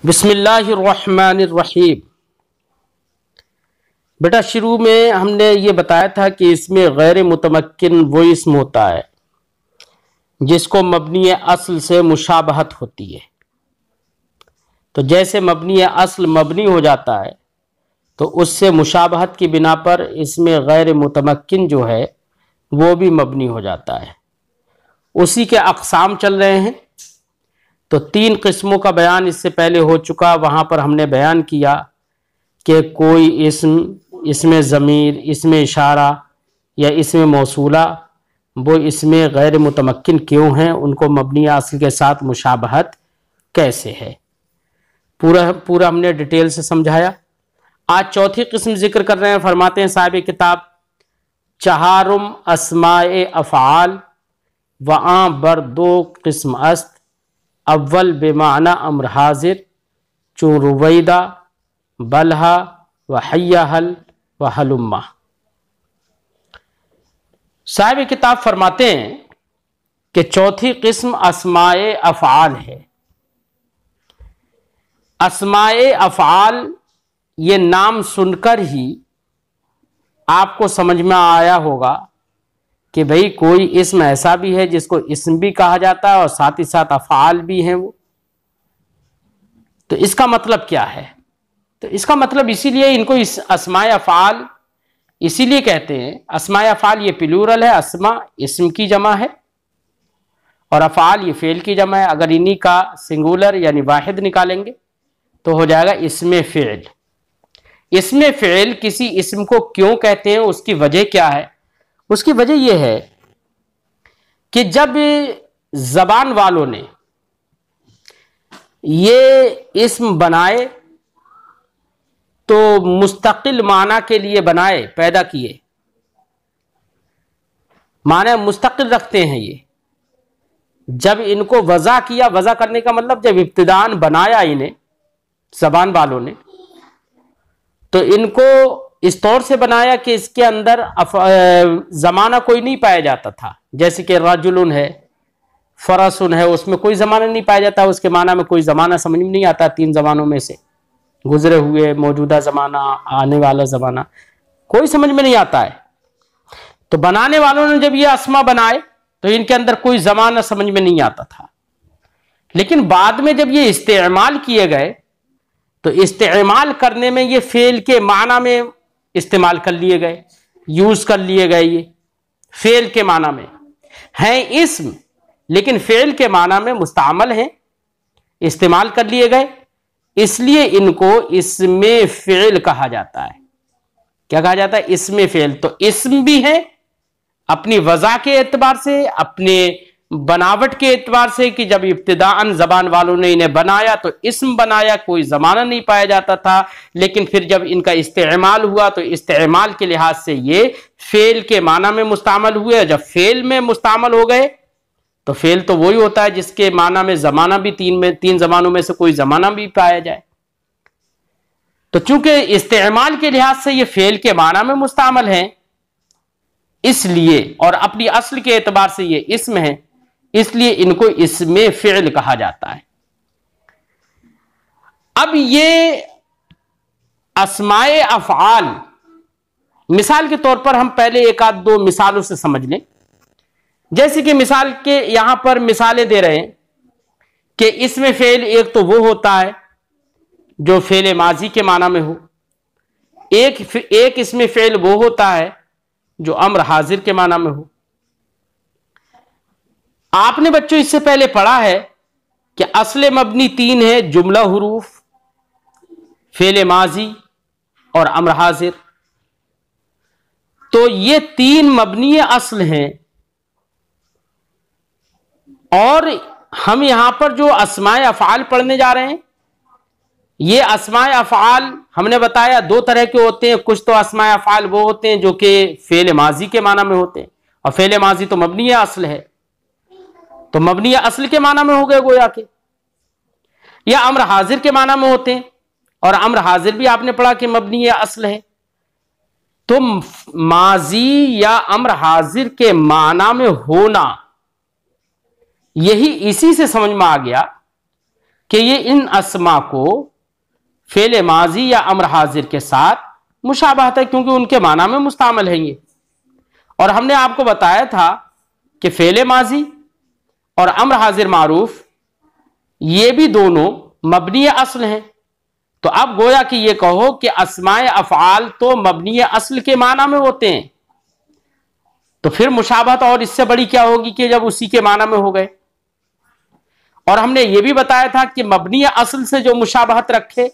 बिस्मिल्लाहिर्रहमानिर्रहीम। बेटा, शुरू में हमने ये बताया था कि इसमें गैर मुतमक्किन वो इस्म होता है जिसको मबनी असल से मुशाबहत होती है। तो जैसे मबनी असल मबनी हो जाता है तो उससे मुशाबहत की बिना पर इसमें गैर मुतमक्किन जो है वो भी मबनी हो जाता है। उसी के अक़साम चल रहे हैं। तो 3 किस्मों का बयान इससे पहले हो चुका। वहाँ पर हमने बयान किया कि कोई इसमें ज़मीर, इसमें इशारा या इसमें मौसूला वो इसमें गैर मुतमक्किन क्यों हैं, उनको मबनी असल के साथ मुशाबहत कैसे है, पूरा हमने डिटेल से समझाया। आज चौथी किस्म जिक्र कर रहे हैं। फरमाते हैं साहिब किताब, चहारुम अस्माए अफ़आल वआं बर 2 किस्म अस्त, अव्वल बेमाना अम्र हाजिर चू रुवैदा बलहा व हय्याहल व हलुम्मा। साहिब किताब फरमाते हैं कि चौथी किस्म अस्माए अफ़आल है। अस्माए अफ़आल ये नाम सुनकर ही आपको समझ में आया होगा कि भाई कोई इस्म ऐसा भी है जिसको इस्म भी कहा जाता है और साथ ही साथ अफ़आल भी हैं वो। तो इसका मतलब क्या है? तो इसका मतलब इसीलिए इनको इस अस्माए अफ़आल इसीलिए कहते हैं। अस्माए अफ़आल ये प्लूरल है। अस्मा इस्म की जमा है और अफ़आल ये फ़ेल की जमा है। अगर इन्हीं का सिंगुलर यानी वाहिद निकालेंगे तो हो जाएगा इसमें फ़ेल। इसमें फ़ेल किसी इस्म को क्यों कहते हैं, उसकी वजह क्या है? उसकी वजह यह है कि जब ज़बान वालों ने ये इस्म बनाए तो मुस्तकिल माना के लिए बनाए, पैदा किए, माने मुस्तकिल रखते हैं ये। जब इनको वज़ा किया, वज़ा करने का मतलब जब इब्तिदान बनाया इन्हें ज़बान वालों ने, तो इनको इस तौर से बनाया कि इसके अंदर ज़माना कोई नहीं पाया जाता था। जैसे कि राजुलन है, फरसुन है, उसमें कोई ज़माना नहीं पाया जाता। उसके माना में कोई ज़माना समझ में नहीं आता। 3 ज़मानों में से गुजरे हुए, मौजूदा ज़माना, आने वाला ज़माना कोई समझ में नहीं आता है। तो बनाने वालों ने जब ये अस्मा बनाए तो इनके अंदर कोई ज़माना समझ में नहीं आता था। लेकिन बाद में जब ये इस्तेमाल किए गए तो इस्तेमाल करने में ये फेल के माना में इस्तेमाल कर लिए गए, यूज कर लिए गए। ये फेल के माना में हैं इस्म, लेकिन फेल के माना में मुस्तामल हैं, इस्तेमाल कर लिए गए। इसलिए इनको इसमें फेल कहा जाता है। क्या कहा जाता है? इसमें फेल। तो इस्म भी है अपनी वज़ा के एतबार से, अपने बनावट के एतबार से कि जब इब्तिदाअन ज़बान वालों ने इन्हें बनाया तो इस्म बनाया, कोई ज़माना नहीं पाया जाता था। लेकिन फिर जब इनका इस्तेमाल हुआ तो इस्तेमाल के लिहाज से ये फेल के माना में मुस्तामल हुए। जब फेल में मुस्तामल हो गए तो फेल तो वही होता है जिसके माना में ज़माना भी 3 ज़मानों में से कोई ज़माना भी पाया जाए। तो चूंकि इस्तेमाल के लिहाज से ये फेल के माना में मुस्तामल है इसलिए, और अपनी असल के एतबार से ये इस्म है, इसलिए इनको इसमें फ़िल कहा जाता है। अब ये अस्माए अफ़आल, मिसाल के तौर पर हम पहले 1-2 मिसालों से समझ लें। जैसे कि मिसाल के यहां पर मिसालें दे रहे हैं कि इसमें फ़ेल एक तो वो होता है जो फ़ेल माजी के माना में हो, एक इसमें फ़ेल वो होता है जो अम्र हाजिर के माना में हो। आपने बच्चों इससे पहले पढ़ा है कि असले मबनी 3 है, जुमला हुरूफ, फ़ेल माजी और अम्र हाजिर। तो ये 3 मबनी असल हैं। और हम यहां पर जो अस्माए अफ़आल पढ़ने जा रहे हैं, ये अस्माए अफ़आल हमने बताया 2 तरह के होते हैं। कुछ तो अस्माए अफ़आल वो होते हैं जो कि फ़ेल माजी के माना में होते हैं, और फ़ेल माजी तो मबनी असल है, तो मबनी असल के माना में हो गए गोया के। या अम्र हाजिर के माना में होते हैं, और अम्र हाजिर भी आपने पढ़ा कि मबनी असल है। तो माजी या अम्र हाजिर के माना में होना, यही इसी से समझ में आ गया कि ये इन अस्मा को फेले माजी या अम्र हाजिर के साथ मुशाबहत है, क्योंकि उनके माना में मुस्तामल है ये। और हमने आपको बताया था कि फेले माजी और अम्र हाजिर मारूफ ये भी दोनों मबनी असल हैं। तो अब गोया कि ये कहो कि अस्माए अफ़आल तो मबनी असल के माना में होते हैं, तो फिर मुशाबहत और इससे बड़ी क्या होगी कि जब उसी के माना में हो गए। और हमने ये भी बताया था कि मबनी असल से जो मुशाबहत रखे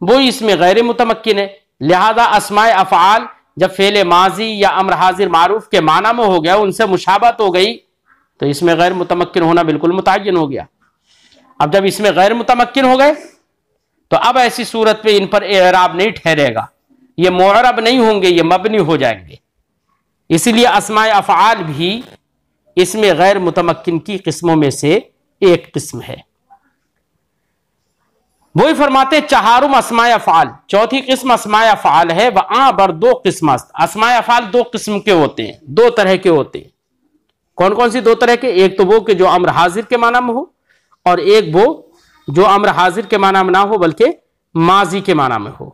वो इसमें गैर मुतमक्किन है, लिहाजा अस्माए अफ़आल जब फेले माजी या अम्र हाजिर मारूफ के माना में हो गया, उनसे मुशाबहत हो गई, तो इसमें गैर मुतमक्किन होना बिल्कुल मुतय्यन हो गया। अब जब इसमें गैर मुतमक्किन हो गए तो अब ऐसी सूरत पे इन पर एराब नहीं ठहरेगा, ये मुअरब नहीं होंगे, ये मबनी हो जाएंगे। इसीलिए अस्माए अफ़आल भी इसमें गैर मुतमक्किन की किस्मों में से एक किस्म है। वही फरमाते चहारुम अस्माए अफ़आल, चौथी किस्म अस्माए अफ़आल है। वहां पर दो किस्म अस्माए अफ़आल दो किस्म के होते हैं, दो तरह के होते हैं। कौन कौन सी दो तरह के? एक तो वो कि जो अम्र हाजिर के माना में हो, और एक वो जो अम्र हाजिर के माना में ना हो बल्कि माजी के माना में हो।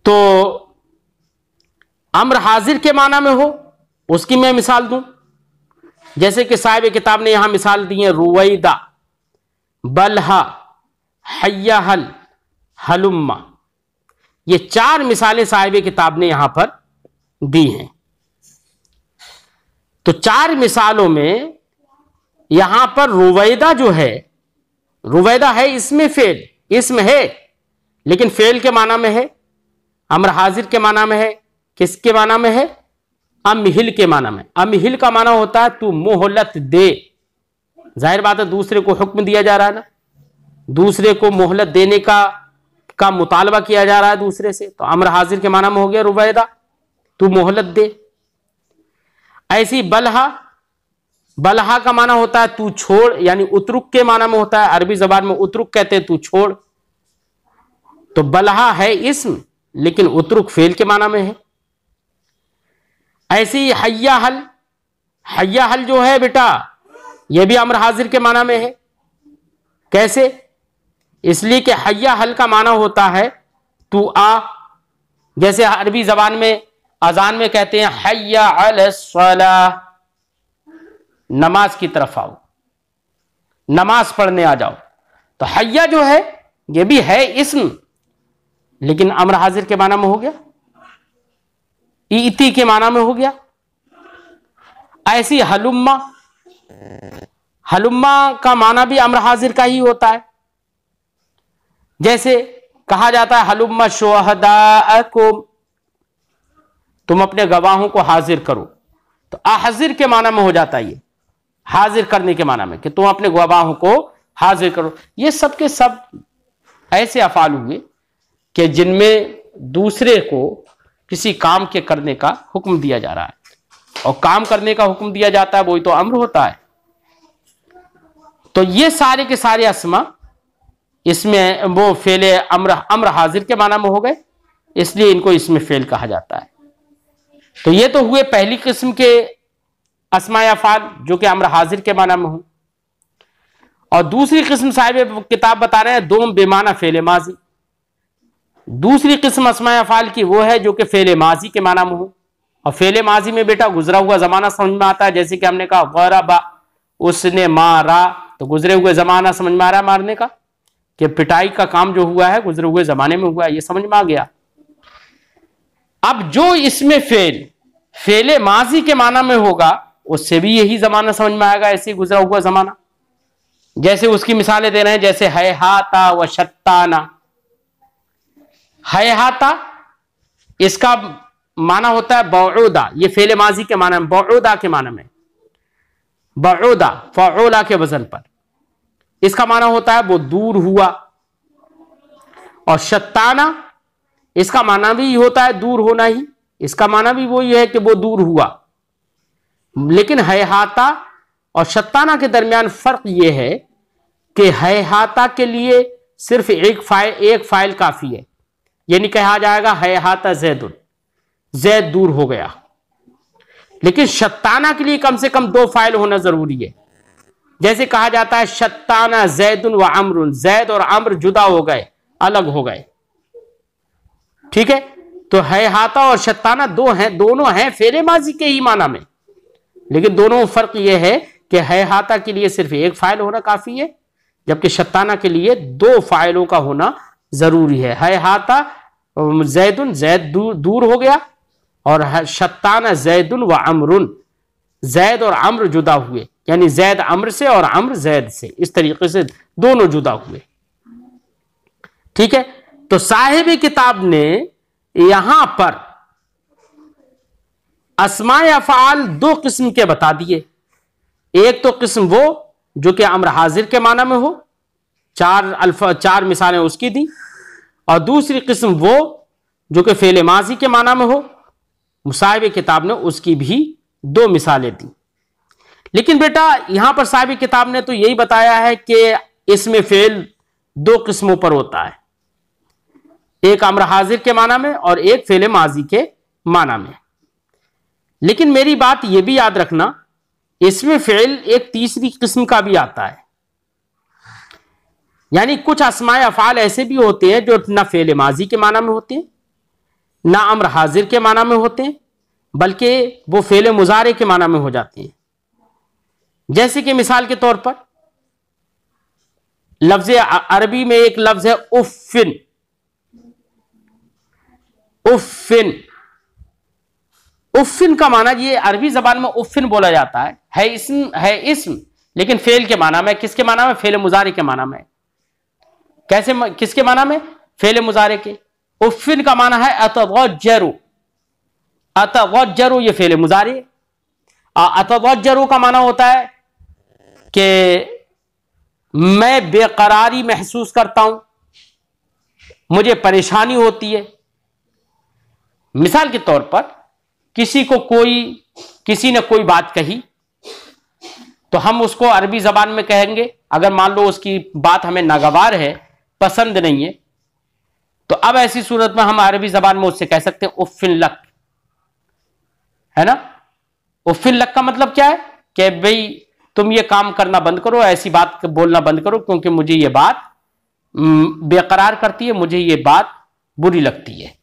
तो अम्र हाजिर के माना में हो उसकी मैं मिसाल दूं, जैसे कि साहिब किताब ने यहां मिसाल दी है रुवैदा, बलहा, हय्याहल, हलुम्मा। ये चार मिसालें साहिब किताब ने यहां पर दी हैं। तो चार मिसालों में यहां पर रुवैदा जो है, रुवैदा है इसमें फेल, इसम है लेकिन फेल के माना में है, अम्र हाजिर के माना में है। किसके माना में है? अमहिल के माना में। अमहिल का माना होता है तू मोहलत दे। जाहिर बात है दूसरे को हुक्म दिया जा रहा है ना, दूसरे को मोहलत देने का मुतालबा किया जा रहा है दूसरे से, तो अम्र हाजिर के माना में हो गया रुवैदा, तू मोहलत दे। ऐसी बलहा, बलहा का माना होता है तू छोड़, यानी उतरुक के माना में होता है, अरबी जबान में उतरुक कहते हैं तू छोड़। तो बलहा है इस्म लेकिन उतरुक फेल के माना में है। ऐसी हय्याहल, हय्याहल जो है बेटा यह भी अम्र हाजिर के माना में है। कैसे? इसलिए कि हय्याहल का माना होता है तू आ, जैसे अरबी जबान में अजान में कहते हैं हय्या अलस्सलाह, नमाज की तरफ आओ, नमाज पढ़ने आ जाओ। तो हय्या जो है यह भी है इस्म लेकिन अम्र हाजिर के माना में हो गया, ईती के माना में हो गया। ऐसी हलुम्मा, हलुम्मा का माना भी अम्र हाजिर का ही होता है। जैसे कहा जाता है हलुम्मा शुहदाअकुम, तुम अपने गवाहों को हाजिर करो, तो हाजिर के माना में हो जाता है, ये हाजिर करने के माना में कि तुम अपने गवाहों को हाजिर करो। ये सब के सब ऐसे अफाल हुए कि जिनमें दूसरे को किसी काम के करने का हुक्म दिया जा रहा है, और काम करने का हुक्म दिया जाता है वही तो अम्र होता है। तो ये सारे के सारे अस्मा इसमें वो फेले अम्र हाजिर के माना में हो गए, इसलिए इनको इसमें फेल कहा जाता है। तो ये तो हुए पहली किस्म के अस्माए अफ़आल जो कि अम्र हाजिर के माना में हो। और दूसरी किस्म साहिब किताब बता रहे हैं दोम बेमाना फेले माजी। दूसरी किस्म अस्माए अफ़आल की वो है जो कि फेले माजी के माना में हो। और फेले माजी में बेटा गुजरा हुआ जमाना समझ में आता है, जैसे कि हमने कहा ग़रबा, उसने मारा, तो गुजरे हुए जमाना समझ में आ रहा है मारने का, कि पिटाई का काम जो हुआ है गुजरे हुए जमाने में हुआ है, ये समझ में आ गया। अब जो इसमें फेले माजी के माना में होगा उससे भी यही जमाना समझ में आएगा, ऐसे गुजरा हुआ जमाना। जैसे उसकी मिसालें दे रहे हैं, जैसे हैहाता व शत्ताना। हैहाता इसका माना होता है बऊदा, ये फेले माजी के माना में, बऊदा के माना में, बऊदा फऊला के वजन पर, इसका माना होता है वो दूर हुआ। और शत्ताना इसका माना भी होता है दूर होना ही, इसका माना भी वही है कि वो दूर हुआ। लेकिन हैहाता और शत्ताना के दरमियान फर्क यह है कि हैहाता के लिए सिर्फ एक फाइल काफी है, यानी कहा जाएगा हैहाता ज़ैदुन, ज़ैद दूर हो गया। लेकिन शत्ताना के लिए कम से कम दो फाइल होना जरूरी है। जैसे कहा जाता है शत्ताना जैदुन व अमरुन, जैद और अम्र जुदा हो गए, अलग हो गए। ठीक है, तो हैहाता और शत्ताना दोनों हैं फेले माजी के ही माना में, लेकिन दोनों फर्क यह है कि हैहाता के लिए सिर्फ एक फाइल होना काफी है, जबकि शत्ताना के लिए दो फाइलों का होना जरूरी है। हैहाता जैदुन, जैद दूर हो गया, और शत्ताना जैदुन व अमरुन, जैद और अम्र जुदा हुए, यानी जैद अम्र से और अम्र जैद से, इस तरीके से दोनों जुदा हुए। ठीक है, तो साहिब किताब ने यहां पर अस्माए अफ़आल दो किस्म के बता दिए। एक तो किस्म वो जो कि अम्र हाजिर के माना में हो, चार मिसालें उसकी दी, और दूसरी किस्म वो जो कि फेले माजी के माना में हो, साहिब किताब ने उसकी भी दो मिसालें दी। लेकिन बेटा यहां पर साहिब किताब ने तो यही बताया है कि इसमें फेल दो किस्मों पर होता है, एक अम्र हाजिर के माना में और एक फेले माजी के माना में। लेकिन मेरी बात यह भी याद रखना, इसमें फेल एक तीसरी किस्म का भी आता है, यानी कुछ अस्माए अफ़आल ऐसे भी होते हैं जो ना फेले माजी के माना में होते हैं, ना अम्र हाजिर के माना में होते हैं, बल्कि वो फेले मुजारे के माना में हो जाते हैं। जैसे कि मिसाल के तौर पर लफ्ज अरबी में एक लफ्ज है उफ़्फ़िन। उफ़्फ़िन, उफ़्फ़िन का माना, ये अरबी जबान में उफ़्फ़िन बोला जाता है इस्म, लेकिन फेल के माना में, किसके माना में? फेले मुजारे के माना में। कैसे, किसके माना में? फेले मुजारे के। उफ़्फ़िन का माना है अतगज्जरु, अतगज्जरु ये फेले मुजारे। अतगज्जरु का माना होता है कि मैं बेकरारी महसूस करता हूं, मुझे परेशानी होती है। मिसाल के तौर पर किसी ने कोई बात कही, तो हम उसको अरबी जबान में कहेंगे, अगर मान लो उसकी बात हमें नागवार है, पसंद नहीं है, तो अब ऐसी सूरत में हम अरबी जबान में उससे कह सकते हैं उफ़्फ़िन लक, है ना। उफ़्फ़िन लक का मतलब क्या है कि भाई तुम ये काम करना बंद करो, ऐसी बात बोलना बंद करो, क्योंकि मुझे ये बात बेकरार करती है, मुझे ये बात बुरी लगती है।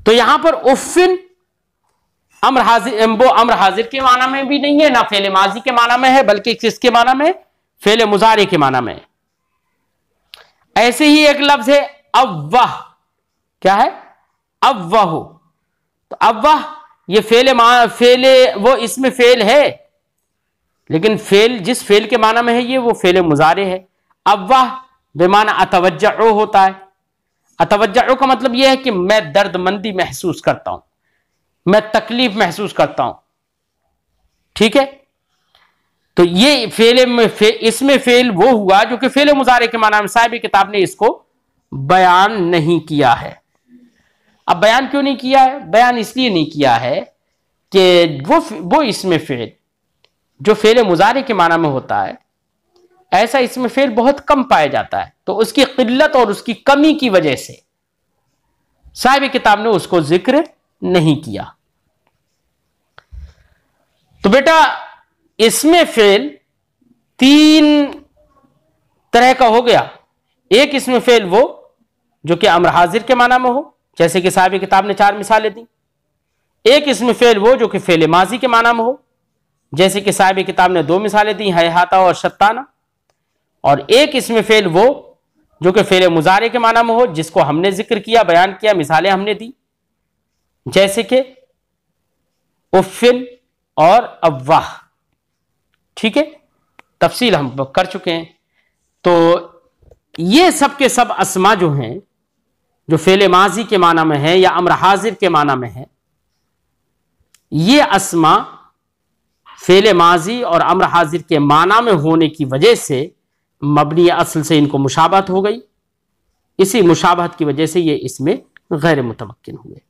तो यहां पर उफ़्फ़िन अम्र हाजिर के माना में भी नहीं है, ना फेले माजी के माना में है, बल्कि किसके माना में? फेले मुजारे के माना में। ऐसे ही एक लफ्ज है अव्वाह। क्या है? अव्वाह। तो अव्वाह ये फेले वो इसमें फेल है, लेकिन फेल जिस फेल के माना में है ये वो फेले मुजारे है। अव्वाह बेमाना अतवज्जउ होता है। अतवज्जउ का मतलब यह है कि मैं दर्दमंदी महसूस करता हूं, मैं तकलीफ महसूस करता हूं। ठीक है, तो ये इसमें फेल वो हुआ जो कि फेले मुजारे के माना में साहिब किताब ने इसको बयान नहीं किया है। अब बयान क्यों नहीं किया है? बयान इसलिए नहीं किया है कि वो इसमें फेल जो फेले मुजारे के माना में होता है, ऐसा इसमें फेल बहुत कम पाया जाता है, तो उसकी किल्लत और उसकी कमी की वजह से साहिब किताब ने उसको जिक्र नहीं किया। तो बेटा इसमें फेल तीन तरह का हो गया। एक इसमें फेल वो जो कि अम्र हाजिर के माना में हो, जैसे कि साहिब किताब ने 4 मिसालें दी। एक इसमें फेल वो जो कि फेले माजी के माना में हो, जैसे कि साहिब किताब ने 2 मिसालें दी, हैहाता और शत्ताना। और एक इसमें फेल वो जो कि फेले मुजारे के माना में हो, जिसको हमने जिक्र किया, बयान किया, मिसालें हमने दी, जैसे कि उफ़्फ़िन और अव्वाह। ठीक है, तफसील हम कर चुके हैं। तो ये सब के सब अस्मा जो हैं, जो फेले माजी के माना में है या अम्र हाजिर के माना में है, ये अस्मा फेले माजी और अम्र हाजिर के माना में होने की वजह से मबनी असल से इनको मुशाबहत हो गई। इसी मुशाबहत की वजह से ये इसमें गैर मुतमक्किन हुए।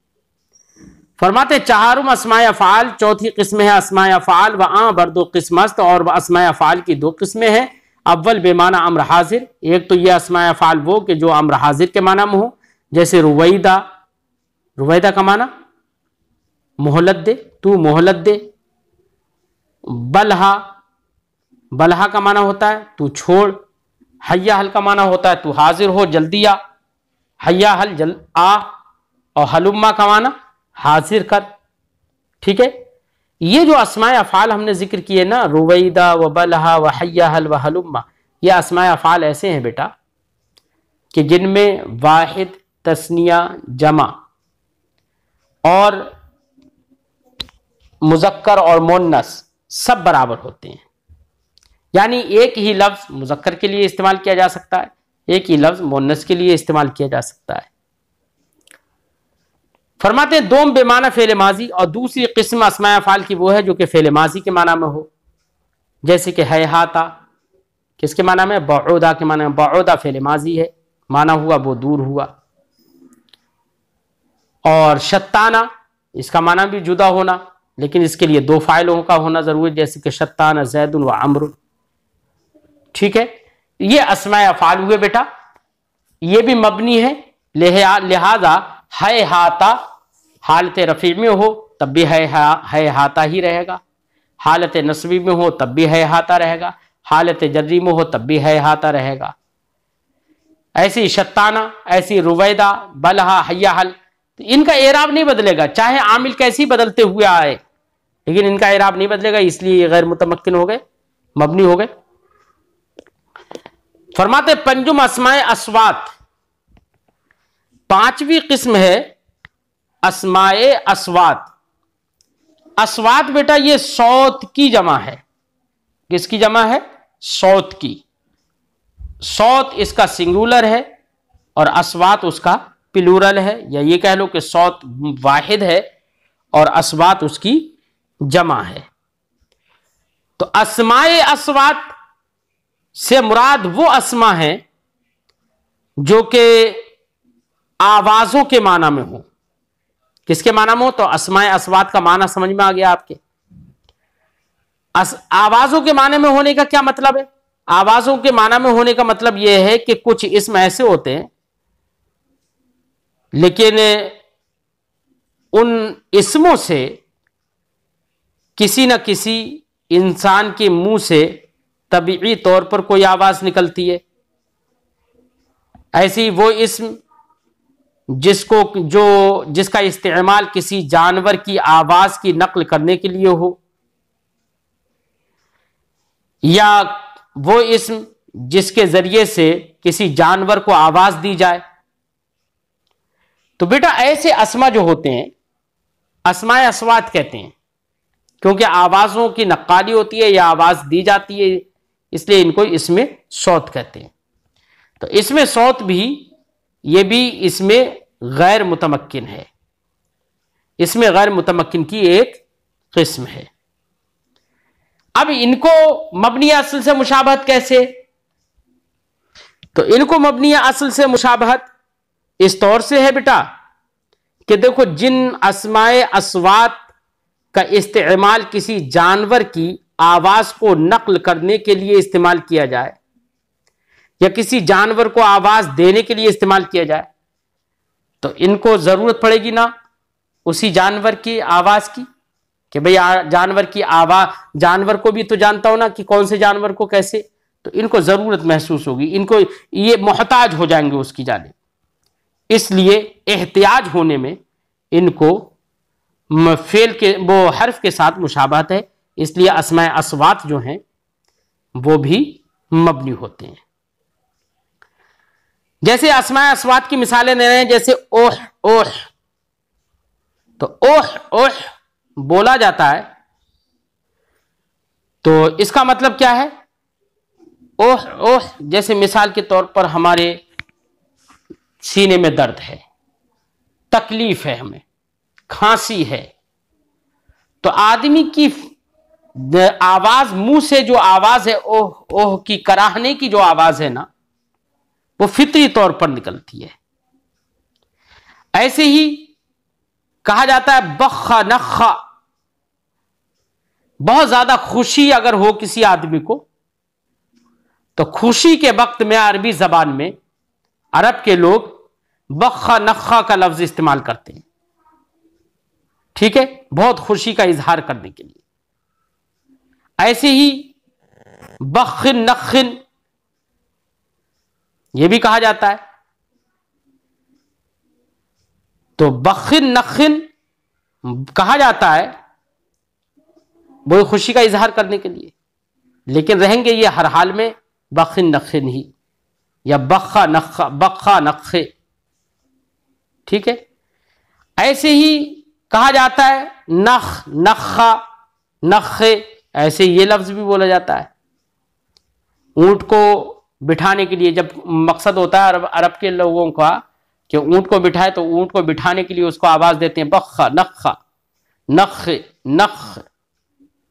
फरमाते चारुम अस्माए अफ़आल, चौथी किस्म है अस्माए अफ़आल व आ बर्दो किस्मस्त, और अस्माए अफ़आल की 2 किस्में हैं। अव्वल बेमाना अम्र हाजिर, एक तो यह अस्माए अफ़आल वो कि जो अम्र हाजिर के माना में हो, जैसे रुवैदा। रुवैदा का माना मोहलत दे, तू मोहलत दे। बलहा बलहा का माना होता है तू छोड़, हय्या हल का माना होता है तू हाजिर हो, जल्दी आ, हय्या हल जल आ, और हलुम्मा का माना हाजिर कर। ठीक है, ये जो अस्माए अफ़ाल हमने जिक्र किए ना, रुवैदा व बलहा व हय्या हल व हलुम्मा, ये अस्माए अफ़ाल ऐसे हैं बेटा कि जिनमें वाहिद, तस्निया, जमा और मुज़क्कर और मुन्नस सब बराबर होते हैं। यानी एक ही लफ्ज मुज़क्कर के लिए इस्तेमाल किया जा सकता है, एक ही लफ्ज मुन्नस के लिए इस्तेमाल किया जा सकता है। फरमाते हैं दोम बेमाना फेल माजी, और दूसरी किस्म अस्माए अफ़ाल की वो है जो कि फेल माजी के माना में हो, जैसे कि हैहाता किसके माना में, बऊदा के माना में, बऊदा फेल माजी है, माना हुआ वो दूर हुआ। और शत्ताना इसका माना भी जुदा होना, लेकिन इसके लिए दो फाइलों का होना जरूरी, जैसे कि शत्ताना ज़ैदुन व अम्रुन। ठीक है, ये अस्माए अफ़ाल हुए बेटा, ये भी मबनी है, लिहाजा है हाता हालत रफ़ी में हो तब भी है हाता ही रहेगा, हालत नस्बी में हो तब भी है हाता रहेगा, हालत जर्री में हो तब भी है हाता रहेगा। ऐसी शत्ताना, ऐसी रुवैदा, बलहा, हय्या हल, तो इनका एराब नहीं बदलेगा, चाहे आमिल कैसी बदलते हुए आए, लेकिन इनका एराब नहीं बदलेगा, इसलिए गैर मुतमक्किन हो गए, मबनी हो गए। फरमाते पंजुम अस्माए अस्वात, पांचवी किस्म है अस्माए अस्वात। अस्वात बेटा ये सौत की जमा है, किसकी जमा है, सौत की। सौत इसका सिंगुलर है और अस्वात उसका प्लूरल है, या ये कह लो कि सौत वाहिद है और अस्वात उसकी जमा है। तो अस्माए अस्वात से मुराद वो अस्मा है जो कि आवाजों के माना में हो। किसके माना में हो, तो अस्माए अस्वात का माना समझ में आ गया आपके। आवाजों के माने में होने का क्या मतलब है, आवाजों के माना में होने का मतलब यह है कि कुछ इसम ऐसे होते हैं लेकिन उन इसमों से किसी न किसी इंसान के मुंह से तबीई तौर पर कोई आवाज निकलती है। ऐसी वो इस्म जिसका इस्तेमाल किसी जानवर की आवाज की नकल करने के लिए हो, या वो इस्म जिसके जरिए से किसी जानवर को आवाज दी जाए। तो बेटा ऐसे अस्मा जो होते हैं अस्माए अस्वात कहते हैं, क्योंकि आवाजों की नक्काली होती है या आवाज दी जाती है, इसलिए इनको इसमें सौत कहते हैं। तो इसमें सौत भी, ये भी इसमें गैर मुतमक्किन है, इसमें गैर मुतमक्किन की एक किस्म है। अब इनको मबनी असल से मुशाबहत कैसे, तो इनको मबनी असल से मुशाबहत इस तौर से है बेटा कि देखो, जिन अस्माए अस्वात का इस्तेमाल किसी जानवर की आवाज को नकल करने के लिए इस्तेमाल किया जाए या किसी जानवर को आवाज देने के लिए इस्तेमाल किया जाए, तो इनको जरूरत पड़ेगी ना उसी जानवर की आवाज की, कि भाई जानवर की आवाज, जानवर को भी तो जानता हो ना कि कौन से जानवर को कैसे, तो इनको जरूरत महसूस होगी, इनको ये मोहताज हो जाएंगे उसकी जानिब। इसलिए एहतियाज होने में इनको फेल के वो हर्फ के साथ मुशाबहत है, इसलिए अस्माए अस्वात जो हैं वो भी मबनी होते हैं। जैसे अस्माए अस्वात की मिसालें दे रहे हैं, जैसे ओह ओह, तो ओह ओह बोला जाता है, तो इसका मतलब क्या है, ओह ओह, जैसे मिसाल के तौर पर हमारे सीने में दर्द है, तकलीफ है, हमें खांसी है, तो आदमी की आवाज, मुंह से जो आवाज है ओह ओह की, कराहने की जो आवाज है ना, वो फितरी तौर पर निकलती है। ऐसे ही कहा जाता है बख्खा नख्खा, बहुत ज्यादा खुशी अगर हो किसी आदमी को, तो खुशी के वक्त में अरबी जबान में अरब के लोग बख्खा नख्खा का लफ्ज इस्तेमाल करते हैं। ठीक है, बहुत खुशी का इजहार करने के लिए। ऐसे ही बखिन नखिन ये भी कहा जाता है। तो बखिन नखिन कहा जाता है वो खुशी का इजहार करने के लिए, लेकिन रहेंगे ये हर हाल में बखिन नखिन ही या बखा नखे, ठीक है। ऐसे ही कहा जाता है नख नखा नखे, ऐसे ये लफ्ज भी बोला जाता है। ऊंट को बिठाने के लिए जब मकसद होता है अरब के लोगों का कि ऊंट को बिठाए, तो ऊंट को बिठाने के लिए उसको आवाज देते हैं बखा नखा नख नख,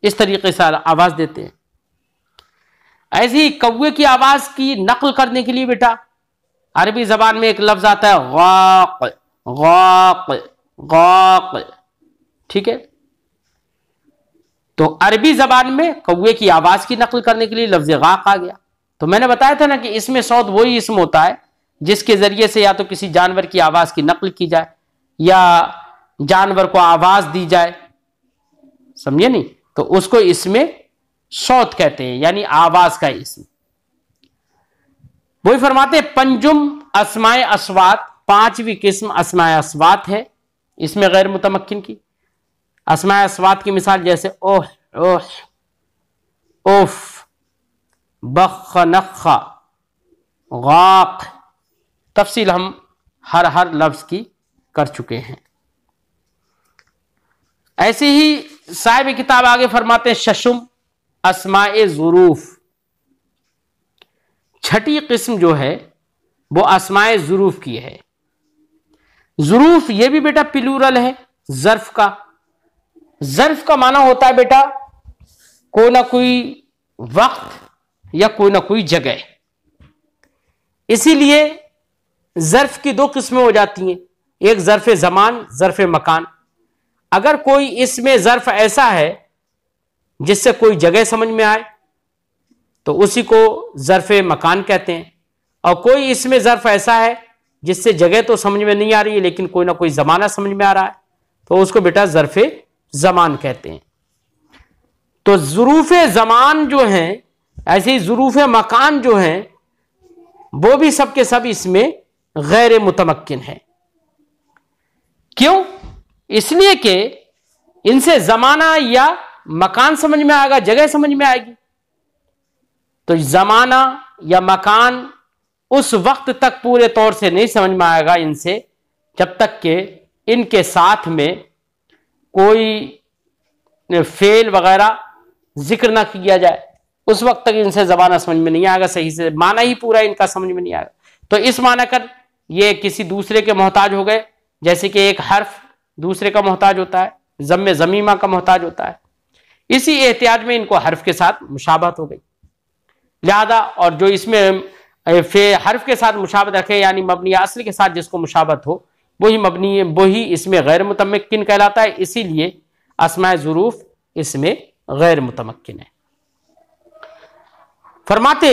इस तरीके से आवाज देते हैं। ऐसे ही कौवे की आवाज की नकल करने के लिए बेटा अरबी जबान में एक लफ्ज आता है गाक गाक गाक, ठीक है। तो अरबी जबान में कौवे की आवाज की नकल करने के लिए लफ्ज गाक आ गया। तो मैंने बताया था ना कि इसमें सौत वही इसम होता है जिसके जरिए से या तो किसी जानवर की आवाज की नकल की जाए या जानवर को आवाज दी जाए, समझे नहीं, तो उसको इसमें सौत कहते हैं, यानी आवाज का इसम। वही फरमाते पंजुम अस्माए अस्वात, पांचवी किस्म अस्माए अस्वात है, इसमें गैर मुतमक्किन की। अस्माए अस्वात की मिसाल जैसे ओह ओह ओफ बख नखा गाक, तफसील हम हर लफ्ज की कर चुके हैं। ऐसे ही साहिब किताब आगे फरमाते हैं शशुम अस्माए ज़ुरूफ, छठी किस्म जो है वो अस्माए ज़ुरूफ की है। ज़ुरूफ ये भी बेटा प्लूरल है ज़र्फ का। ज़र्फ का माना होता है बेटा कोई ना कोई वक्त या कोई ना कोई जगह, इसीलिए ज़र्फ की दो किस्में हो जाती हैं, एक ज़र्फ ज़मान ज़र्फ मकान। अगर कोई इसमें ज़र्फ ऐसा है जिससे कोई जगह समझ में आए तो उसी को ज़र्फ मकान कहते हैं, और कोई इसमें ज़र्फ ऐसा है जिससे जगह तो समझ में नहीं आ रही है लेकिन कोई ना कोई ज़माना समझ में आ रहा है तो उसको बेटा ज़र्फ ज़मान कहते हैं। तो ज़ुरूफ़ ज़मान जो हैं, ऐसे ही ज़ुरूफ़ मकान जो हैं, वो भी सब के सब इसमें गैर मुतमक्किन है। क्यों? इसलिए कि इनसे ज़माना या मकान समझ में आएगा, जगह समझ में आएगी। तो ज़माना या मकान उस वक्त तक पूरे तौर से नहीं समझ में आएगा इनसे जब तक कि इनके साथ में कोई फेल वगैरह जिक्र ना किया जाए, उस वक्त तक इनसे ज़माना समझ में नहीं आएगा, सही से माना ही पूरा इनका समझ में नहीं आएगा। तो इस माना कर ये किसी दूसरे के मोहताज हो गए, जैसे कि एक हर्फ दूसरे का मोहताज होता है, ज़म्मे ज़मीमा का मोहताज होता है, इसी एहतियाज में इनको हर्फ के साथ मुशाबहत हो गई। लिहाजा और जो इसमें हर्फ के साथ मुशाबहत रखे यानी मबनी असल के साथ जिसको मुशाबहत हो वही इसमें गैर मुतमक्किन कहलाता है, इसीलिए अस्माए ज़ुरूफ इसमें गैर मुतमक्किन है। फरमाते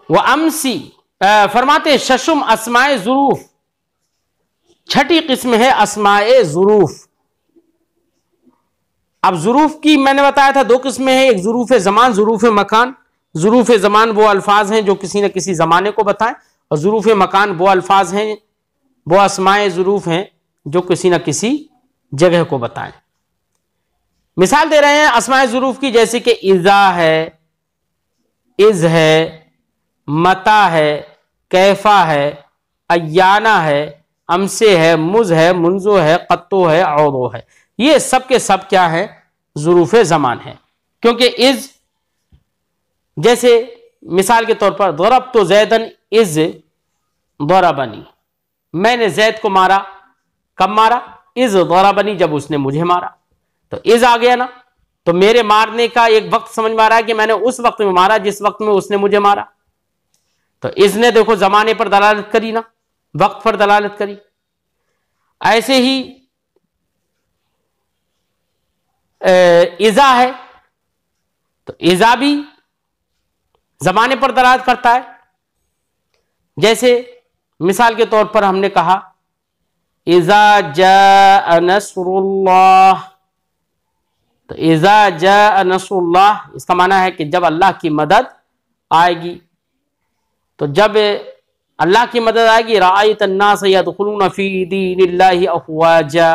वह अमसी फरमाते शशुम अस्माए ज़ुरूफ, छठी किस्म है अस्माए ज़ुरूफ। अब ज़ुरूफ की मैंने बताया था दो किस्में हैं, एक ज़ुरूफ ज़मान ज़ुरूफ मकान। ज़ुरूफ ज़मान वो अल्फाज हैं जो किसी न किसी ज़माने को बताएं, और ज़ुरूफ मकान वो अल्फाज हैं, वो अस्माए ज़ुरूफ हैं जो किसी न किसी जगह को बताएं। मिसाल दे रहे हैं अस्माए ज़ुरूफ की, जैसे कि इज़ा है, इज़ है, मता है, कैफा है, अय्याना है, अमसे है, मुज़ है, मुंजो है, कत्तो है, औदो है। ये सब के सब क्या है? ज़ुरूफ़ ज़मान है। क्योंकि इज़ जैसे मिसाल के तौर पर दरब तो जैदन इज़ दरबनी, मैंने जैद को मारा, कब मारा? इज़ दरबनी, जब उसने मुझे मारा। तो इज़ आ गया ना, तो मेरे मारने का एक वक्त समझ में आ रहा है कि मैंने उस वक्त में मारा जिस वक्त में उसने मुझे मारा। तो इज़ ने देखो जमाने पर दलालत करी ना, वक्त पर दलालत करी। ऐसे ही इज़ा है, तो इज़ा भी जमाने पर दलालत करता है। जैसे मिसाल के तौर पर हमने कहा इज़ा जाअ नस्रुल्लाह, तो इज़ा जा नसरुल्लाह, इसका माना है कि जब अल्लाह की मदद आएगी। तो जब अल्लाह की मदद आएगी, राअयत अन्नास यदखुलून फी दीनिल्लाहि अफ़वाजा,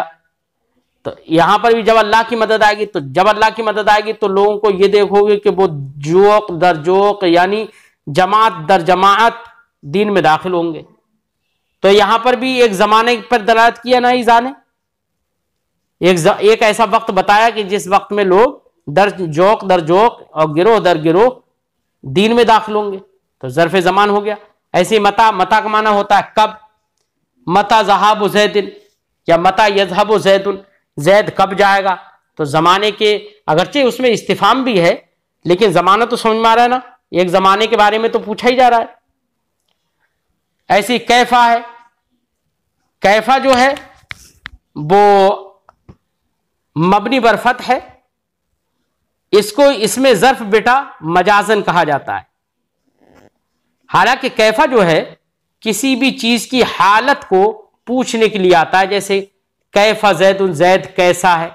तो यहाँ पर भी जब अल्लाह की मदद आएगी, तो जब अल्लाह की मदद आएगी तो लोगों को ये देखोगे कि वो जोक दर जोक यानी जमात दर जमात दीन में दाखिल होंगे। तो यहां पर भी एक जमाने पर दलालत किया ना ईज़ा ने, एक ऐसा वक्त बताया कि जिस वक्त में लोग दर जोक और गिरोह दर गिरोह दीन में दाखिल होंगे, तो ज़र्फ़ ज़मान हो गया। ऐसे मता का माना होता है कब, मता ज़हाबु ज़ैदिन या मता यज़हबु ज़ैदुन, ज़ैद कब जाएगा। तो जमाने के अगरचे उसमें इस्तिफाम भी है, लेकिन जमाना तो समझ में आ रहा है ना, एक जमाने के बारे में तो पूछा ही जा रहा है। ऐसी कैफा है, कैफा जो है वो मबनी बरफत है, इसको इसमें ज़र्फ बेटा मजाजन कहा जाता है। हालांकि कैफा जो है किसी भी चीज की हालत को पूछने के लिए आता है, जैसे कैफा ज़ैदुन, ज़ैद कैसा है,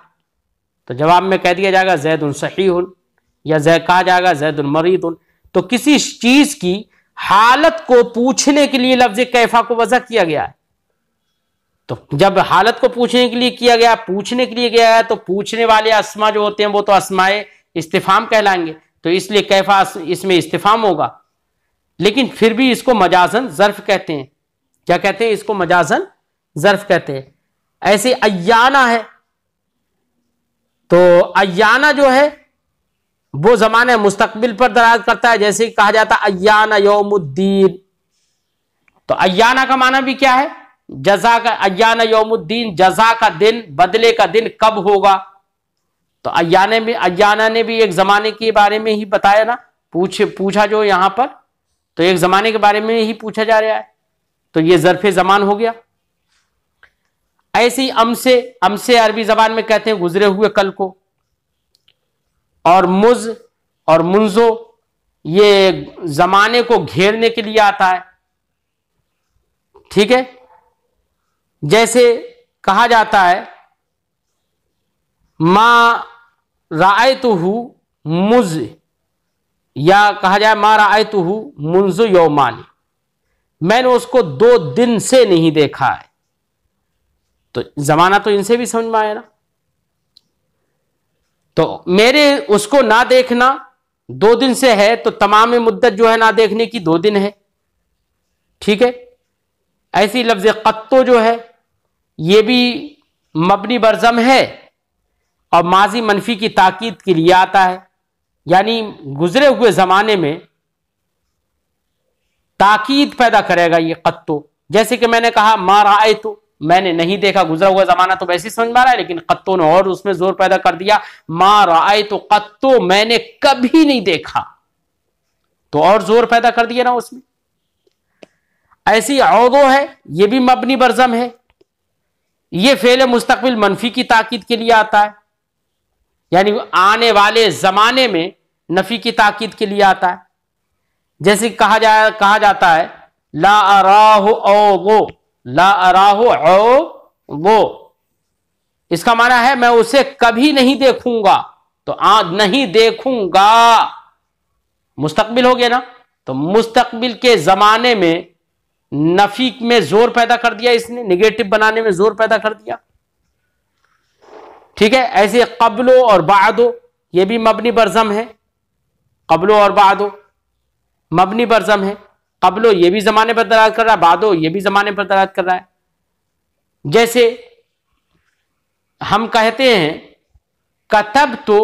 तो जवाब में कह दिया जाएगा ज़ैदुन सहीहुन, या ज़ैद कहा जाएगा ज़ैदुन मरीदुन। तो किसी चीज की हालत को पूछने के लिए लफ्ज़ कैफा को वज़ा किया गया है। तो जब हालत को पूछने के लिए किया गया, पूछने के लिए गया है, तो पूछने वाले अस्मा जो होते हैं वो तो अस्माए इस्तिफाम कहलाएंगे, तो इसलिए कैफा इसमें इस्तिफाम होगा। लेकिन फिर भी इसको मजाजन ज़र्फ कहते हैं। क्या कहते हैं? इसको मजाजन ज़र्फ कहते हैं। ऐसे अय्याना है, तो अय्याना जो है वो ज़माने मुस्तकबिल पर दलालत करता है, जैसे कहा जाता है अय्याना यौमुद्दीन। तो अय्याना का माना भी क्या है? जज़ा का, अय्याना यौमुद्दीन, जज़ा का दिन, बदले का दिन कब होगा। तो अय्याना ने भी एक जमाने के बारे में ही बताया ना, पूछा जो यहां पर, तो एक जमाने के बारे में ही पूछा जा रहा है, तो ये ज़र्फ़े ज़मान हो गया। ऐसी अमसे अरबी जबान में कहते हैं गुजरे हुए कल को, और मुज और मुंजो ये जमाने को घेरने के लिए आता है। ठीक है, जैसे कहा जाता है मा राअयतुहु मुज, या कहा जाए मा राअयतुहु मुंजु यौमानी, मैंने उसको 2 दिन से नहीं देखा है। तो जमाना तो इनसे भी समझ में आया ना। तो मेरे उसको ना देखना 2 दिन से है, तो तमाम मुद्दत जो है ना देखने की 2 दिन है। ठीक है, ऐसी लफ्ज कत्तो जो है ये भी मबनी बरजम है और माजी मनफी की ताकीद के लिए आता है, यानी गुजरे हुए जमाने में ताकीद पैदा करेगा ये कत्तो। जैसे कि मैंने कहा मा राअयतु, मैंने नहीं देखा, गुजरा हुआ जमाना तो वैसे ही समझ में आ रहा है, लेकिन कत्तो ने और उसमें जोर पैदा कर दिया, मा राअयतु कत्तो, मैंने कभी नहीं देखा, तो और जोर पैदा कर दिया ना उसमें। ऐसी औदो है, ये भी मबनी बरजम है, ये फेल मुस्तकबिल मनफी की ताकीद के लिए आता है, यानी आने वाले जमाने में नफी की ताकीद के लिए आता है। जैसे कहा जाता है ला अराहु औ वो, ला अराहु औ वो, इसका माना है मैं उसे कभी नहीं देखूंगा, तो आज नहीं देखूंगा मुस्तकबिल हो गया ना। तो मुस्तकबिल के जमाने में नफी में जोर पैदा कर दिया इसने, निगेटिव बनाने में जोर पैदा कर दिया। ठीक है, ऐसे कब्लो और बादो ये भी मबनी बरजम है, कब्लो और बादो मबनी बरजम है। कब्लो ये भी जमाने पर दलालत कर रहा है, बादो ये भी जमाने पर दलालत कर रहा है। जैसे हम कहते हैं कतब, तो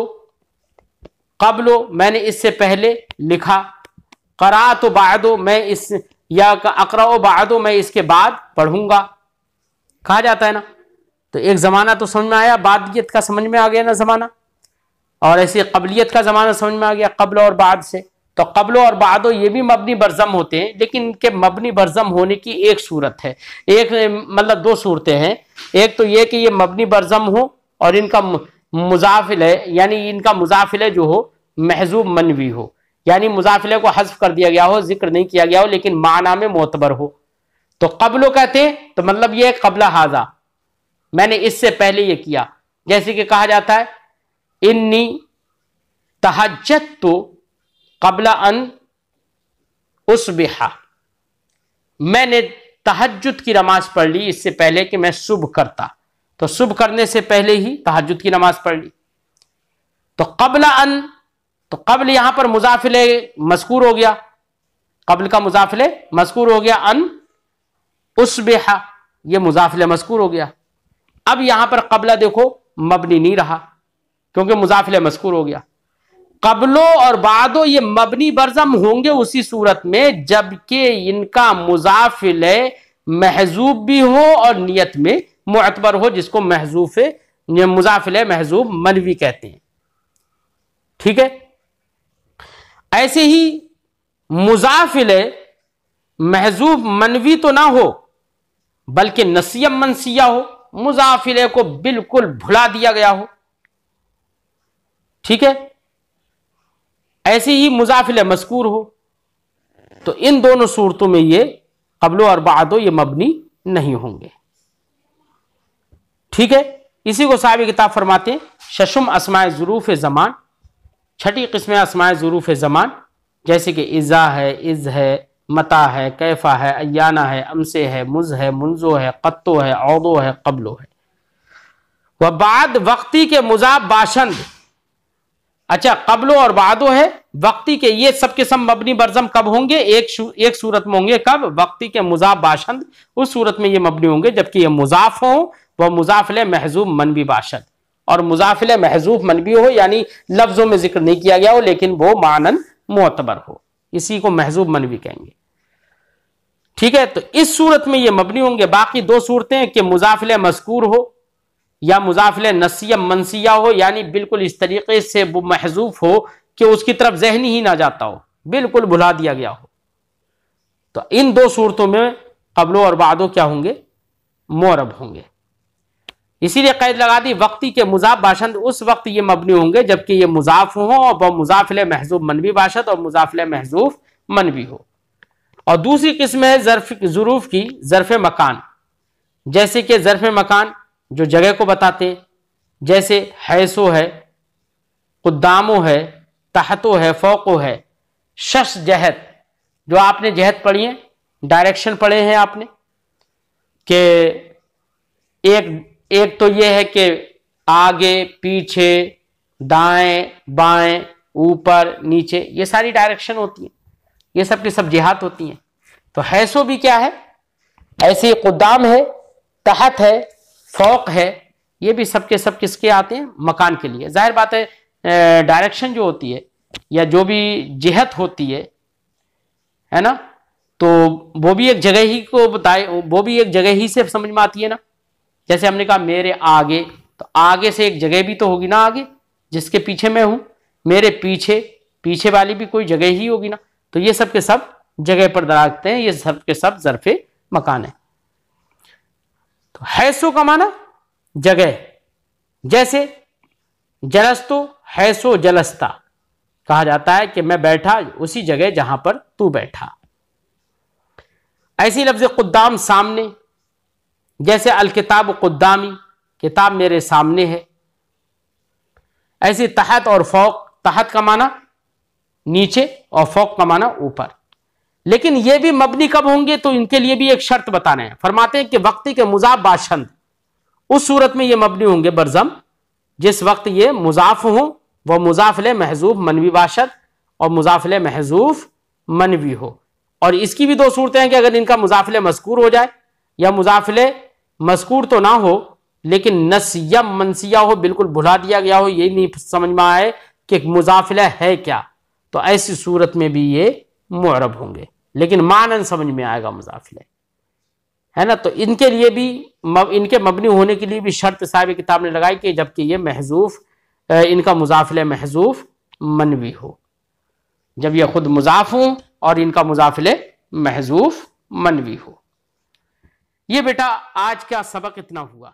कब्लो मैंने इससे पहले लिखा, करा तो बादो मैं इस, या अकरा बादो मैं इसके बाद पढ़ूंगा, कहा जाता है ना। तो एक जमाना तो समझ में आया, बादियत का समझ में आ गया ना जमाना, और ऐसे कबलियत का जमाना समझ में आ गया कब्ल और बाद से। तो कब्ल और बादो ये भी मबनी बरजम होते हैं, लेकिन इनके मबनी बरजम होने की एक सूरत है, एक मतलब 2 सूरतें हैं। एक तो ये कि ये मबनी बरजम हो और इनका मुजाफिल है, यानी इनका मुजाफिल है जो हो महजूब मनवी हो, यानी मुजाफिले को हज़्फ कर दिया गया हो, जिक्र नहीं किया गया हो, लेकिन माना में मोतबर हो। तो कब्लो कहते हैं तो मतलब ये कब्ला हाजा, मैंने इससे पहले ये किया। जैसे कि कहा जाता है इन्नी तहज्जत क़ब्ल अन उसबिहा, मैंने तहज्जुद की नमाज पढ़ ली इससे पहले कि मैं सुबह करता, तो सुबह करने से पहले ही तहज्जुद की नमाज पढ़ ली। तो क़ब्ल अन, तो क़ब्ल यहां पर मुज़ाफ़िल मज़कूर हो गया, क़ब्ल का मुज़ाफ़िल मज़कूर हो गया, अन उसबिहा ये मुज़ाफ़िल मज़कूर हो गया। अब यहां पर क़ब्ला देखो मबनी नहीं रहा क्योंकि मुज़ाफ़िल मज़कूर हो गया। क़ब्लो और बादो ये मबनी बरज़म होंगे उसी सूरत में जबकि इनका मुज़ाफ़िल महजूब भी हो और नियत में मुअतबर हो, जिसको महजूफ मुज़ाफ़िल महजूब मनवी कहते हैं। ठीक है, ऐसे ही मुज़ाफ़िल महजूब मनवी तो ना हो बल्कि नसियम मनसिया हो, मुज़ाफ़िल को बिल्कुल भुला दिया गया हो। ठीक है, ऐसे ही मुज़ाफ़िल मज़कूर हो। तो इन दोनों सूरतों में ये क़ब्लो और बादो ये मबनी नहीं होंगे। ठीक है, इसी को साहिब किताब फरमाते हैं शशुम अस्माए ज़ुरूफ़ ज़मान, छठी किस्में अस्माए ज़ुरूफ़ ज़मान, जैसे कि इज़ा है, इज़ है, मता है, कैफ़ा है, अय्याना है, अमसे है, मुज़ है, मुंजो है, क़त्तो है, औदो है, क़ब्लो है। वह बाद वक्ती के मुज़ाफ बाशंद, अच्छा क़ब्लो और बादो है वक्ती के, ये सब के सब मबनी बरज़म कब होंगे? एक सूरत में होंगे, कब? वक्ती के मुज़ाफ बाशंद, उस सूरत में ये मबनी होंगे जबकि ये मुज़ाफ हो, वह मुज़ाफ़िल महजूब मनवी बाशंद, और मुज़ाफ़िल महजूब मनवी हो यानी लफ्जों में जिक्र नहीं किया गया हो लेकिन वो मानन मुअतबर हो, इसी को महजूब मनवी कहेंगे। ठीक है, तो इस सूरत में ये मबनी होंगे। बाकी दो सूरतें कि मुज़ाफ़िल मज़कूर हो या मुज़ाफ़िल नसिया मनसिया हो, यानी बिल्कुल इस तरीके से वो महजूफ हो कि उसकी तरफ ज़हन ही ना जाता हो, बिल्कुल भुला दिया गया हो। तो इन दो सूरतों में क़ब्लो और बादो क्या होंगे? मुअरब होंगे। इसीलिए कैद लगा दी वक्ती के मुज़ाफ बाशंद, उस वक्त ये मबनी होंगे जबकि ये मुज़ाफ हो और वह मुज़ाफ़िल महजूब मनवी बाशंद और मुज़ाफ़िल महजूफ मनवी हो। और दूसरी किस्म है ज़ुरूफ़ की, ज़र्फ़ मकान, जैसे कि ज़र्फ़ मकान जो जगह को बताते, जैसे हैसो है, कुद्दामो है, तहतो है, फ़ौको है, शश जहत, जो आपने जहत पढ़ी है, डायरेक्शन पढ़े हैं आपने कि एक तो यह है कि आगे पीछे दाएं बाएं ऊपर नीचे, ये सारी डायरेक्शन होती हैं, ये सब की सब जिहात होती हैं। तो हैसो भी क्या है? ऐसे कुद्दाम है, तहत है, फौक है, ये भी सब के सब किसके आते हैं? मकान के लिए। जाहिर बात है डायरेक्शन जो होती है या जो भी जिहत होती है ना, तो वो भी एक जगह ही को बताए, वो भी एक जगह ही से समझ में आती है ना। जैसे हमने कहा मेरे आगे, तो आगे से एक जगह भी तो होगी ना आगे, जिसके पीछे मैं हूं, मेरे पीछे, पीछे वाली भी कोई जगह ही होगी ना। तो ये सब के सब जगह पर दराजते हैं, ये सब के सब ज़र्फ़े मकान है। तो हैसो का माना जगह, जैसे जलस्तो हैसो जलस्ता, कहा जाता है कि मैं बैठा उसी जगह जहां पर तू बैठा। ऐसी लफ्ज़ कुद्दाम सामने, जैसे अल किताब कुद्दामी, किताब मेरे सामने है। ऐसे तहत और फौक, तहत का माना नीचे और फौक का माना ऊपर। लेकिन ये भी मबनी कब होंगे? तो इनके लिए भी एक शर्त बताने हैं। फरमाते हैं कि वक्ती के मुज़ाफ बाशंद, उस सूरत में ये मबनी होंगे बरज़म जिस वक्त ये मुज़ाफ हो, वह मुज़ाफ़िल महजूब मनवी बाशद और मुज़ाफ़िल महजूफ मनवी हो। और इसकी भी दो सूरतें हैं कि अगर इनका मुज़ाफ़िल मज़कूर हो जाए या मुज़ाफ़िल मज़कूर तो ना हो लेकिन नसिया मनसिया हो, बिल्कुल भुला दिया गया हो, यही नहीं समझ में आए कि मुज़ाफ़िल है क्या, तो ऐसी सूरत में भी ये मुअरब होंगे, लेकिन मानन समझ में आएगा मुज़ाफ़िल है ना। तो इनके लिए भी, इनके मबनी होने के लिए भी शर्त साहिब किताब ने लगाई कि जबकि ये महजूफ, इनका मुज़ाफ़िल महजूफ मनवी हो, जब ये खुद मुज़ाफ हो और इनका मुज़ाफ़िल महजूफ मनवी हो। ये बेटा आज का सबक इतना हुआ।